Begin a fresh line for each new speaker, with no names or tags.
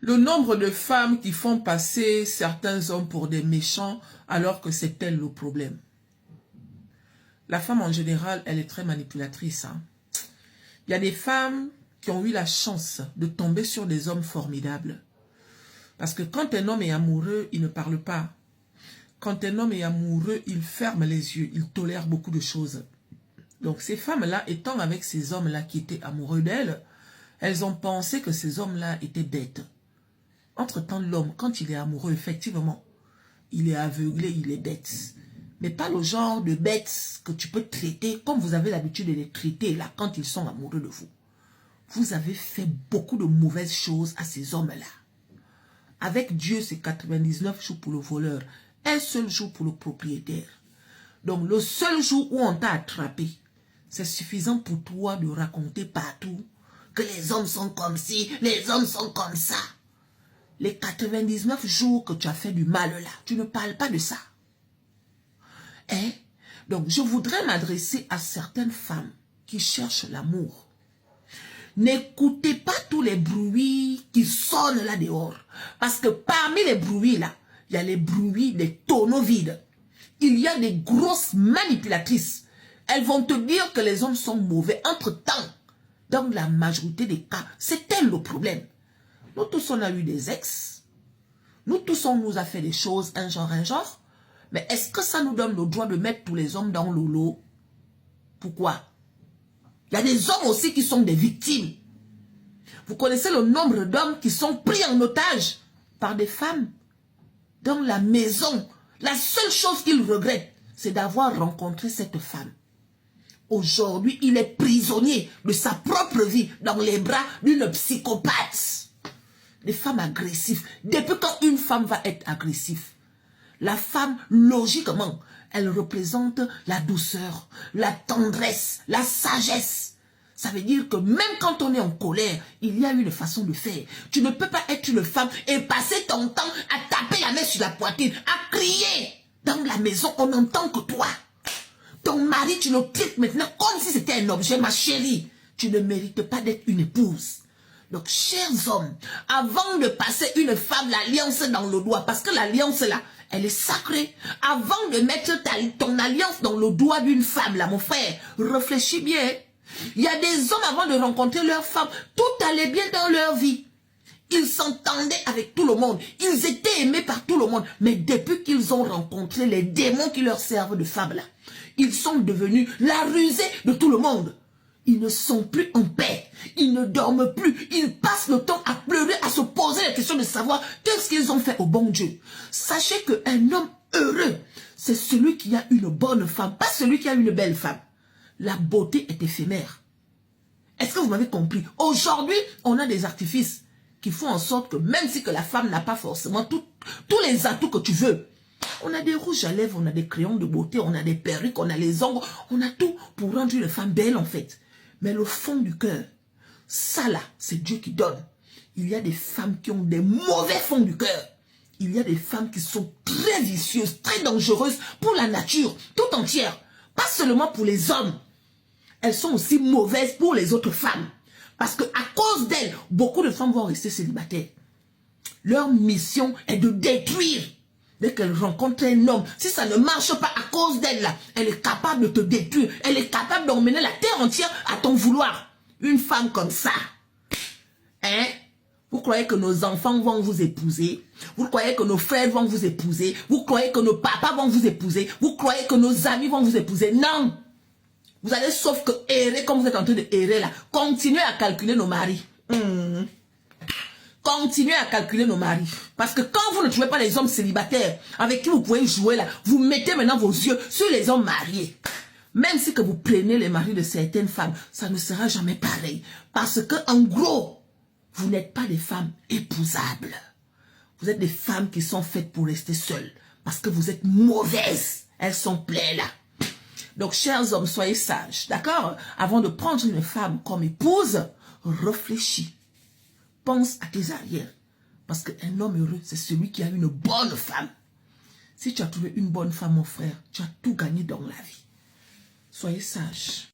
Le nombre de femmes qui font passer certains hommes pour des méchants alors que c'est elle le problème. La femme en général, elle est très manipulatrice. Hein. Il y a des femmes qui ont eu la chance de tomber sur des hommes formidables. Parce que quand un homme est amoureux, il ne parle pas. Quand un homme est amoureux, il ferme les yeux, il tolère beaucoup de choses. Donc ces femmes-là, étant avec ces hommes-là qui étaient amoureux d'elles, elles ont pensé que ces hommes-là étaient bêtes. Entre-temps, l'homme, quand il est amoureux, effectivement, il est aveuglé, il est bête. Mais pas le genre de bêtes que tu peux traiter comme vous avez l'habitude de les traiter là quand ils sont amoureux de vous. Vous avez fait beaucoup de mauvaises choses à ces hommes-là. Avec Dieu, c'est 99 jours pour le voleur, un seul jour pour le propriétaire. Donc, le seul jour où on t'a attrapé, c'est suffisant pour toi de raconter partout que les hommes sont comme ci, les hommes sont comme ça. Les 99 jours que tu as fait du mal là, tu ne parles pas de ça. Hein? Donc, je voudrais m'adresser à certaines femmes qui cherchent l'amour. N'écoutez pas tous les bruits qui sonnent là dehors. Parce que parmi les bruits là, il y a les bruits des tonneaux vides. Il y a des grosses manipulatrices. Elles vont te dire que les hommes sont mauvais. Entre-temps, dans la majorité des cas, c'est elle le problème. Nous tous, on a eu des ex. Nous tous, on nous a fait des choses, un genre. Mais est-ce que ça nous donne le droit de mettre tous les hommes dans le lot? Pourquoi? Il y a des hommes aussi qui sont des victimes. Vous connaissez le nombre d'hommes qui sont pris en otage par des femmes dans la maison. La seule chose qu'ils regrettent, c'est d'avoir rencontré cette femme. Aujourd'hui, il est prisonnier de sa propre vie dans les bras d'une psychopathe. Des femmes agressives. Depuis quand une femme va être agressive? La femme, logiquement, elle représente la douceur, la tendresse, la sagesse. Ça veut dire que même quand on est en colère, il y a une façon de faire. Tu ne peux pas être une femme et passer ton temps à taper la main sur la poitrine, à crier. Dans la maison, on n'entend que toi. Ton mari, tu le traites maintenant comme si c'était un objet, ma chérie. Tu ne mérites pas d'être une épouse. Donc, chers hommes, avant de passer une femme, l'alliance dans le doigt, parce que l'alliance là, elle est sacrée. Avant de mettre ton alliance dans le doigt d'une femme là, mon frère, réfléchis bien. Il y a des hommes avant de rencontrer leur femme, tout allait bien dans leur vie. Ils s'entendaient avec tout le monde. Ils étaient aimés par tout le monde. Mais depuis qu'ils ont rencontré les démons qui leur servent de femme là, ils sont devenus la rusée de tout le monde. Ils ne sont plus en paix. Ils ne dorment plus. Ils passent le temps à pleurer, à se poser la question de savoir qu'est-ce qu'ils ont fait au bon Dieu. Sachez qu'un homme heureux, c'est celui qui a une bonne femme, pas celui qui a une belle femme. La beauté est éphémère. Est-ce que vous m'avez compris? Aujourd'hui, on a des artifices qui font en sorte que même si que la femme n'a pas forcément tous les atouts que tu veux, on a des rouges à lèvres, on a des crayons de beauté, on a des perruques, on a les ongles, on a tout pour rendre une femme belle en fait. Mais le fond du cœur, ça là, c'est Dieu qui donne. Il y a des femmes qui ont des mauvais fonds du cœur. Il y a des femmes qui sont très vicieuses, très dangereuses pour la nature, tout entière. Pas seulement pour les hommes. Elles sont aussi mauvaises pour les autres femmes. Parce qu'à cause d'elles, beaucoup de femmes vont rester célibataires. Leur mission est de détruire. Dès qu'elle rencontre un homme, si ça ne marche pas à cause d'elle, là, elle est capable de te détruire. Elle est capable d'emmener la terre entière à ton vouloir. Une femme comme ça. Hein? Vous croyez que nos enfants vont vous épouser? Vous croyez que nos frères vont vous épouser? Vous croyez que nos papas vont vous épouser? Vous croyez que nos amis vont vous épouser? Non! Vous allez sauf que errer comme vous êtes en train de errer là. Continuez à calculer nos maris. Continuez à calculer nos maris. Parce que quand vous ne trouvez pas les hommes célibataires avec qui vous pouvez jouer là, vous mettez maintenant vos yeux sur les hommes mariés. Même si que vous prenez les maris de certaines femmes, ça ne sera jamais pareil. Parce que en gros, vous n'êtes pas des femmes épousables. Vous êtes des femmes qui sont faites pour rester seules. Parce que vous êtes mauvaises. Elles sont pleines là. Donc, chers hommes, soyez sages, d'accord? Avant de prendre une femme comme épouse, réfléchis. Pense à tes arrières. Parce qu'un homme heureux, c'est celui qui a une bonne femme. Si tu as trouvé une bonne femme, mon frère, tu as tout gagné dans la vie. Soyez sages.